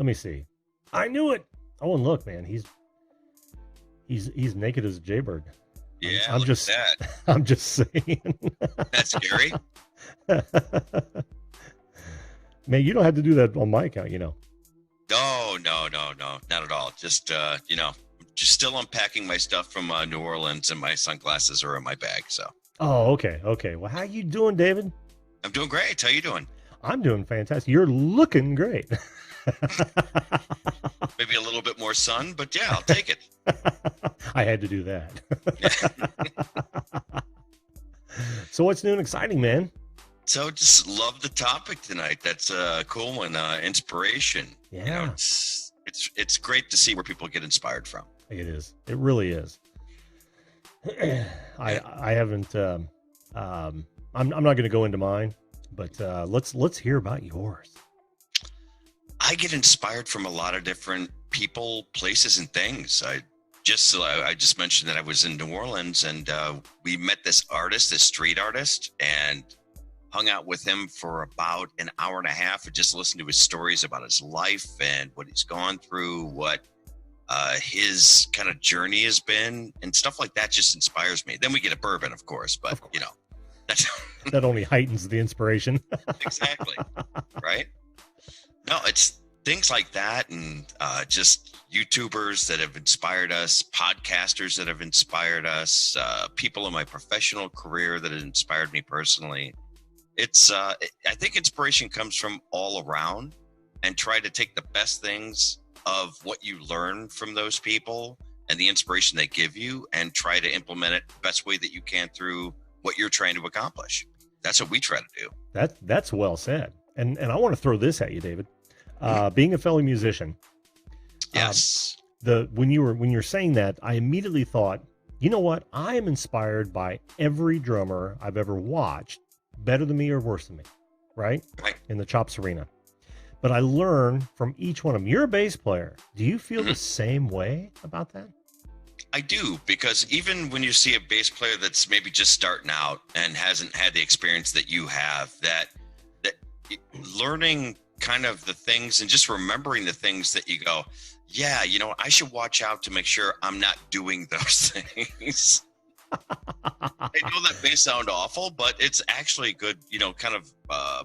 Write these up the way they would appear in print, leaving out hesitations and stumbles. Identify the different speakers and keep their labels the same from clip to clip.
Speaker 1: Let me see. I knew it. Oh, and look, man, he's naked as a jaybird.
Speaker 2: Yeah,
Speaker 1: I'm
Speaker 2: look
Speaker 1: just
Speaker 2: at that.
Speaker 1: I'm just saying.
Speaker 2: That's scary.
Speaker 1: Man, you don't have to do that on my account, you know.
Speaker 2: No, no, no, no, not at all. Just just still unpacking my stuff from New Orleans, and my sunglasses are in my bag. So
Speaker 1: Oh, okay, okay. Well, how you doing, David?
Speaker 2: I'm doing great. How you doing?
Speaker 1: I'm doing fantastic. You're looking great.
Speaker 2: Maybe a little bit more sun, but yeah, I'll take it.
Speaker 1: I had to do that. So what's new and exciting, man?
Speaker 2: So just love the topic tonight. That's a cool one. Inspiration.
Speaker 1: Yeah.
Speaker 2: It's great to see where people get inspired from.
Speaker 1: It is. It really is. I haven't. I'm not going to go into mine, but let's hear about yours.
Speaker 2: I get inspired from a lot of different people, places, and things. I just mentioned that I was in New Orleans, and we met this street artist, and hung out with him for about an hour and a half and just listened to his stories about his life and what he's gone through, what his kind of journey has been, and stuff like that just inspires me. Then we get a bourbon, of course, but you know, that's
Speaker 1: that only heightens the inspiration.
Speaker 2: Exactly. Right. No, it's things like that, and just YouTubers that have inspired us, podcasters that have inspired us, people in my professional career that have inspired me personally. It's I think inspiration comes from all around, and try to take the best things of what you learn from those people and the inspiration they give you, and try to implement it the best way that you can through what you're trying to accomplish. That's what we try to do.
Speaker 1: That's well said. And I want to throw this at you, David. Being a fellow musician.
Speaker 2: Yes.
Speaker 1: When you're saying that, I immediately thought, you know what? I am inspired by every drummer I've ever watched, better than me or worse than me, right?
Speaker 2: Right.
Speaker 1: In the chops arena. But I learn from each one of them. You're a bass player. Do you feel the same way about that?
Speaker 2: I do, because even when you see a bass player that's maybe just starting out and hasn't had the experience that you have, that learning kind of the things and just remembering the things that you go, yeah, you know, I should watch out to make sure I'm not doing those things. I know that may sound awful, but it's actually good, you know, kind of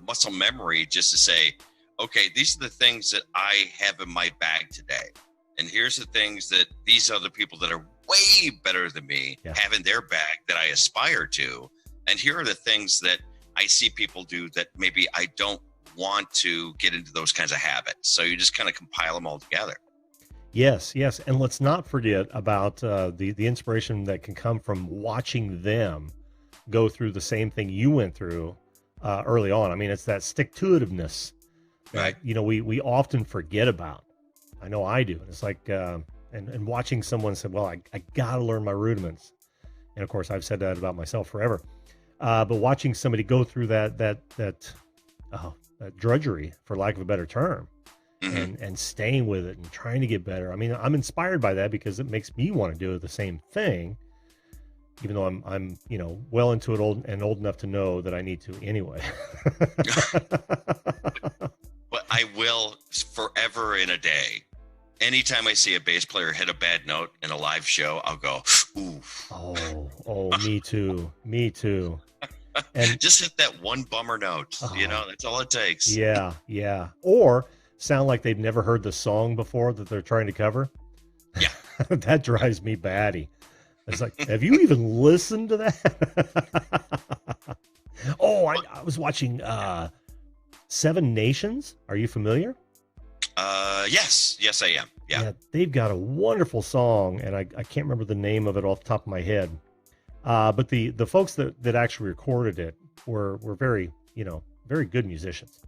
Speaker 2: muscle memory, just to say, okay, these are the things that I have in my bag today. And here's the things that these other people that are way better than me have in their bag that I aspire to. And here are the things that I see people do that maybe I don't want to get into those kinds of habits. So you just kind of compile them all together.
Speaker 1: Yes. And let's not forget about the inspiration that can come from watching them go through the same thing you went through early on. I mean, it's that stick-to-itiveness that, you know, we often forget about. I know I do. And it's like, and watching someone say, well, I got to learn my rudiments. And of course, I've said that about myself forever. But watching somebody go through that drudgery, for lack of a better term, and staying with it and trying to get better. I mean, I'm inspired by that because it makes me want to do the same thing, even though I'm you know, well into it, old enough to know that I need to anyway.
Speaker 2: But I will forever in a day. Anytime I see a bass player hit a bad note in a live show, I'll go, ooh.
Speaker 1: Oh, me too. And
Speaker 2: just hit that one bummer note, you know, that's all it takes.
Speaker 1: Yeah. Or sound like they've never heard the song before that they're trying to cover.
Speaker 2: Yeah.
Speaker 1: That drives me batty. It's like, have you even listened to that? I was watching Seven Nations. Are you familiar?
Speaker 2: Yes, I am. Yeah.
Speaker 1: They've got a wonderful song, and I can't remember the name of it off the top of my head. But the folks that actually recorded it were very, you know, very good musicians.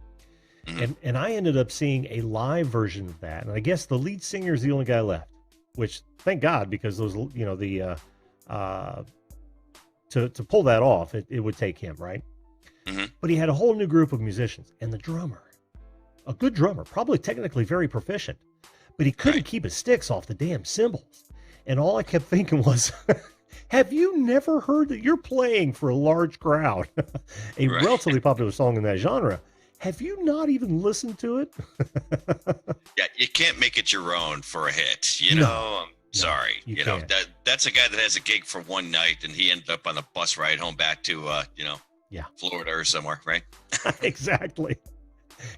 Speaker 1: And I ended up seeing a live version of that. And I guess the lead singer is the only guy left, which thank God, because those, you know, to pull that off, it would take him, right? But he had a whole new group of musicians, and the drummer, a good drummer, probably technically very proficient, but he couldn't keep his sticks off the damn cymbals. And all I kept thinking was, have you never heard that you're playing for a large crowd, a relatively popular song in that genre? Have you not even listened to it?
Speaker 2: Yeah, you can't make it your own for a hit. You
Speaker 1: No.
Speaker 2: know, I'm sorry.
Speaker 1: you
Speaker 2: You know,
Speaker 1: can't.
Speaker 2: that's a guy that has a gig for one night and he ended up on a bus ride home back to,
Speaker 1: Yeah.
Speaker 2: Florida or somewhere, right?
Speaker 1: Exactly.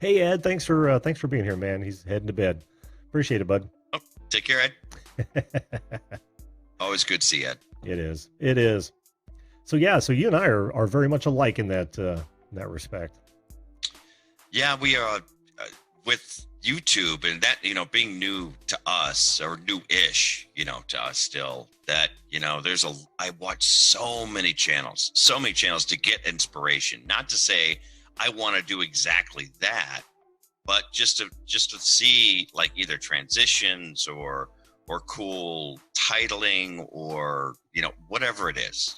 Speaker 1: Hey, Ed, thanks for being here, man. He's heading to bed. Appreciate it, bud.
Speaker 2: Oh, take care, Ed. Always good to see you, Ed.
Speaker 1: It is. It is. So yeah, so you and I are very much alike in that respect.
Speaker 2: Yeah, we are with YouTube and that, being new to us or new-ish, to us still, that, I watch so many channels to get inspiration. Not to say I want to do exactly that, but just to see like either transitions or cool titling or, whatever it is,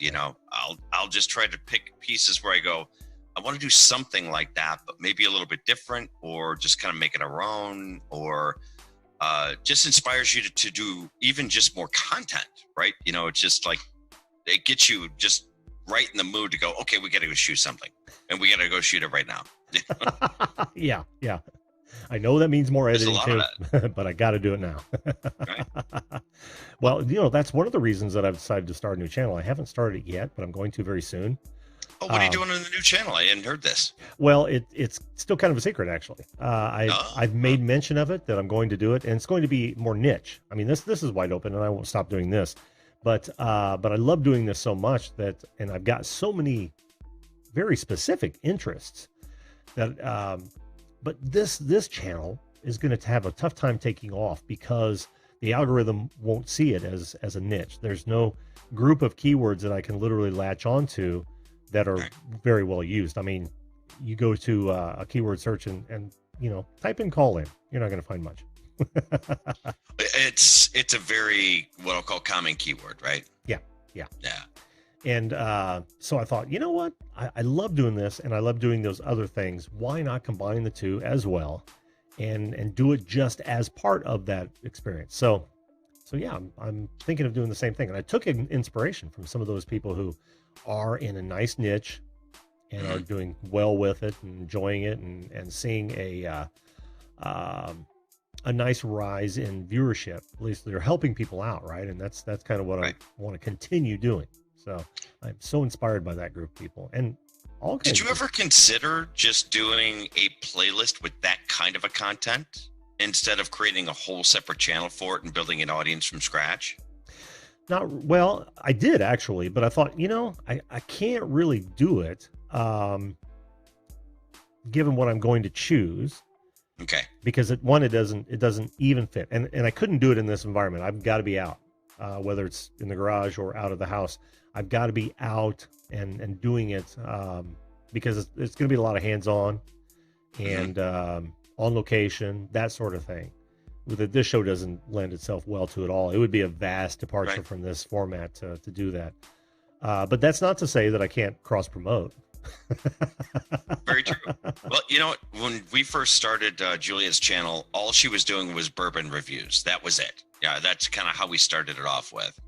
Speaker 2: I'll just try to pick pieces where I go, I want to do something like that, but maybe a little bit different, or just kind of make it our own, or just inspires you to do even just more content, right? It's just like, it gets you just right in the mood to go, okay, we got to go shoot something and we got to go shoot it right now.
Speaker 1: Yeah. I know that means more editing too, but I got to do it now.
Speaker 2: Right.
Speaker 1: Well, that's one of the reasons that I've decided to start a new channel. I haven't started it yet, but I'm going to very soon.
Speaker 2: Oh, what are you doing on the new channel? I hadn't heard this.
Speaker 1: Well, it's still kind of a secret, actually. I've made mention of it, that I'm going to do it, and it's going to be more niche. I mean, this is wide open, and I won't stop doing this. But I love doing this so much and I've got so many very specific interests that. But this channel is going to have a tough time taking off because the algorithm won't see it as a niche. There's no group of keywords that I can literally latch onto that are very well used. I mean, you go to a keyword search and type in call in, you're not going to find much.
Speaker 2: It's a very, what I'll call, common keyword, right?
Speaker 1: Yeah. And so I thought, you know what? I love doing this and I love doing those other things. Why not combine the two as well and do it just as part of that experience? So yeah, I'm thinking of doing the same thing. And I took an inspiration from some of those people who are in a nice niche and are doing well with it and enjoying it and seeing a nice rise in viewership. At least they're helping people out, right? And that's kind of what I want to continue doing. So I'm so inspired by that group of people. And all kinds.
Speaker 2: Did you ever consider just doing a playlist with that kind of a content instead of creating a whole separate channel for it and building an audience from scratch?
Speaker 1: Well, I did actually, but I thought, I can't really do it given what I'm going to choose.
Speaker 2: Okay.
Speaker 1: Because it doesn't even fit. And I couldn't do it in this environment. I've got to be out, whether it's in the garage or out of the house. I've got to be out and doing it because it's going to be a lot of hands-on and on location, that sort of thing. This show doesn't lend itself well to it all. It would be a vast departure from this format to do that. But that's not to say that I can't cross-promote.
Speaker 2: Very true. Well, when we first started Julia's channel, all she was doing was bourbon reviews. That was it. Yeah, that's kind of how we started it off with.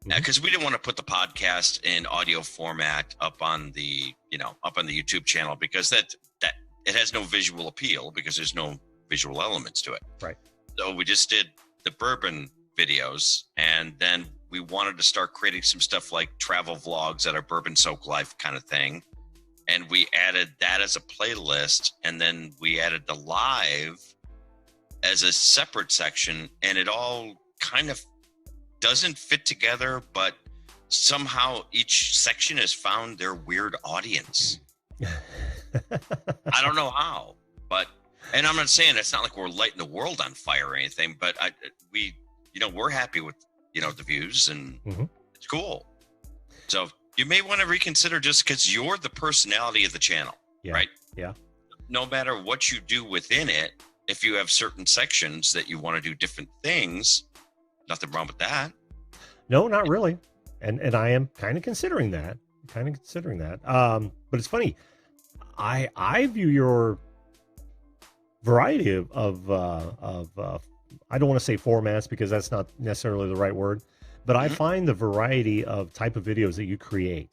Speaker 2: Because we didn't want to put the podcast in audio format up on the YouTube channel because that it has no visual appeal because there's no visual elements to it.
Speaker 1: Right.
Speaker 2: So we just did the bourbon videos, and then we wanted to start creating some stuff like travel vlogs at our Bourbon Soak Life kind of thing. And we added that as a playlist, and then we added the live as a separate section, and it all kind of doesn't fit together, but somehow each section has found their weird audience. I don't know how, and I'm not saying it's not like we're lighting the world on fire or anything, but we're happy with, the views and it's cool. So you may want to reconsider just because you're the personality of the channel, right?
Speaker 1: Yeah.
Speaker 2: No matter what you do within it, if you have certain sections that you want to do different things, nothing wrong with that.
Speaker 1: No, not really. And I am kind of considering that. But it's funny. I view your variety of I don't want to say formats because that's not necessarily the right word, but I find the variety of type of videos that you create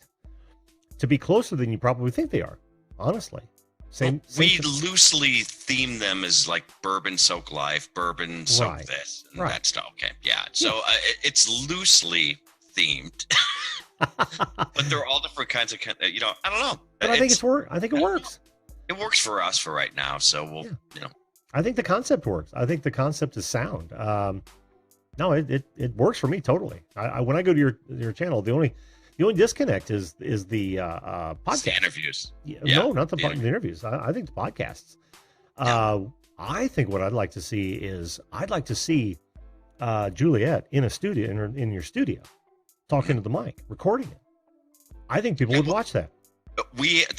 Speaker 1: to be closer than you probably think they are, honestly. Same.
Speaker 2: We loosely theme them as like bourbon soak life, bourbon soak
Speaker 1: Right.
Speaker 2: this, and
Speaker 1: Right.
Speaker 2: that stuff. Okay, yeah. So it's loosely themed, but they're all different kinds of. You know, I don't know.
Speaker 1: But I think it works.
Speaker 2: It works for us for right now. So we'll, you know.
Speaker 1: I think the concept works. I think the concept is sound. No, it works for me totally. I when I go to your channel, the only disconnect is the podcast.
Speaker 2: It's the interviews.
Speaker 1: No, not the interviews. I think the podcasts. I think what I'd like to see is Juliet in a studio in your studio, talking to the mic, recording it. I think people would watch that.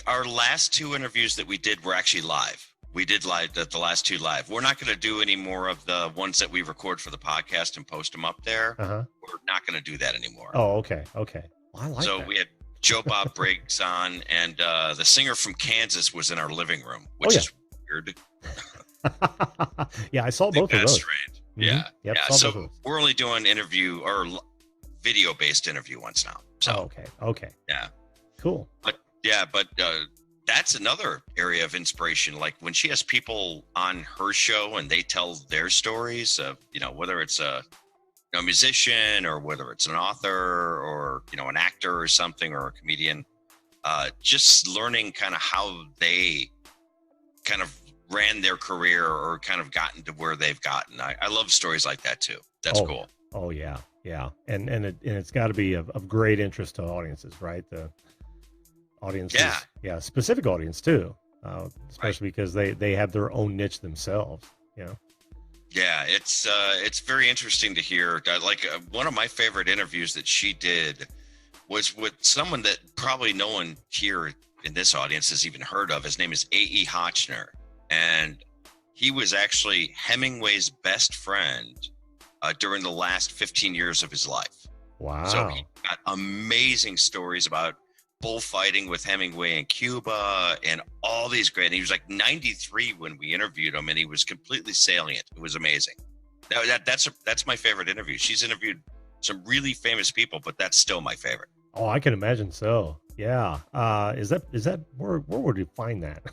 Speaker 2: Our last 2 interviews that we did were actually live. We did the last 2 live. We're not going to do any more of the ones that we record for the podcast and post them up there.
Speaker 1: Uh-huh.
Speaker 2: We're not going to do that anymore.
Speaker 1: Oh, okay. Well, I like
Speaker 2: so
Speaker 1: that.
Speaker 2: we had Joe Bob Briggs on, and the singer from Kansas was in our living room, which is weird.
Speaker 1: Yeah, I saw both of those.
Speaker 2: Strange.
Speaker 1: Mm-hmm.
Speaker 2: Yeah.
Speaker 1: Yep,
Speaker 2: yeah. So we're only doing interview or video-based interview ones now. So
Speaker 1: okay.
Speaker 2: Yeah.
Speaker 1: Cool.
Speaker 2: But that's another area of inspiration. Like when she has people on her show and they tell their stories of, you know, whether it's a musician or whether it's an author or, you know, an actor or something or a comedian, just learning kind of how they kind of ran their career or kind of gotten to where they've gotten. I love stories like that too. That's cool.
Speaker 1: Oh yeah. And it's got to be of great interest to audiences, right? The audiences, specific audience too, especially because they have their own niche themselves.
Speaker 2: Yeah, it's very interesting to hear. Like one of my favorite interviews that she did was with someone that probably no one here in this audience has even heard of. His name is A.E. Hotchner, and he was actually Hemingway's best friend during the last 15 years of his life.
Speaker 1: Wow.
Speaker 2: So he got amazing stories about bullfighting with Hemingway in Cuba and all these great. And he was like 93 when we interviewed him, and he was completely salient. It was amazing. That's my favorite interview. She's interviewed some really famous people, but that's still my favorite.
Speaker 1: Oh, I can imagine so. Yeah. Is that where would you find that?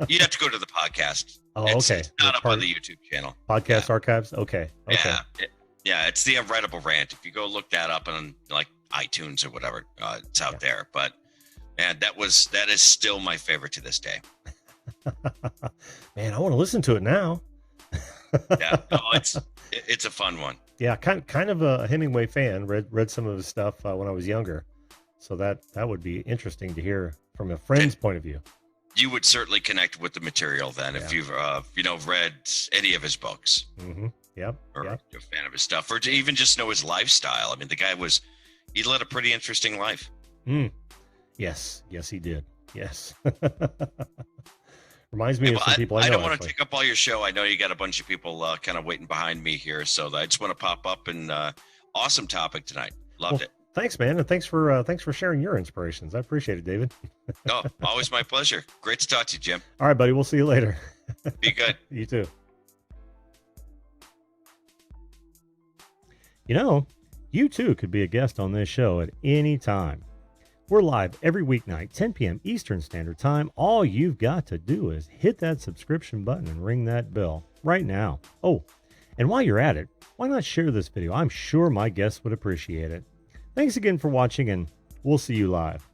Speaker 2: You'd have to go to the podcast.
Speaker 1: Oh, okay.
Speaker 2: It's not up on the YouTube channel.
Speaker 1: Podcast archives. Okay.
Speaker 2: Yeah. It's the Unwritable Rant. If you go look that up on like iTunes or whatever, it's out there. But man, that is still my favorite to this day.
Speaker 1: Man, I want to listen to it now.
Speaker 2: Yeah, no, it's a fun one.
Speaker 1: Yeah, kind of a Hemingway fan. Read some of his stuff when I was younger, so that would be interesting to hear from a friend's point of view.
Speaker 2: You would certainly connect with the material then if you've read any of his books.
Speaker 1: Mm-hmm. Yep.
Speaker 2: Or you're a fan of his stuff, or to even just know his lifestyle. I mean, the guy he led a pretty interesting life.
Speaker 1: Yes, he did. Yes. Reminds me of some people I know.
Speaker 2: I don't want to take up all your show. I know you got a bunch of people kind of waiting behind me here, so I just want to pop up and awesome topic tonight. Loved it.
Speaker 1: Thanks, man, and thanks for sharing your inspirations. I appreciate it, David.
Speaker 2: Oh, always my pleasure. Great to talk to you, Jim.
Speaker 1: All right, buddy. We'll see you later.
Speaker 2: Be good.
Speaker 1: You too. You too could be a guest on this show at any time. We're live every weeknight, 10 p.m. Eastern Standard Time. All you've got to do is hit that subscription button and ring that bell right now. Oh, and while you're at it, why not share this video? I'm sure my guests would appreciate it. Thanks again for watching, and we'll see you live.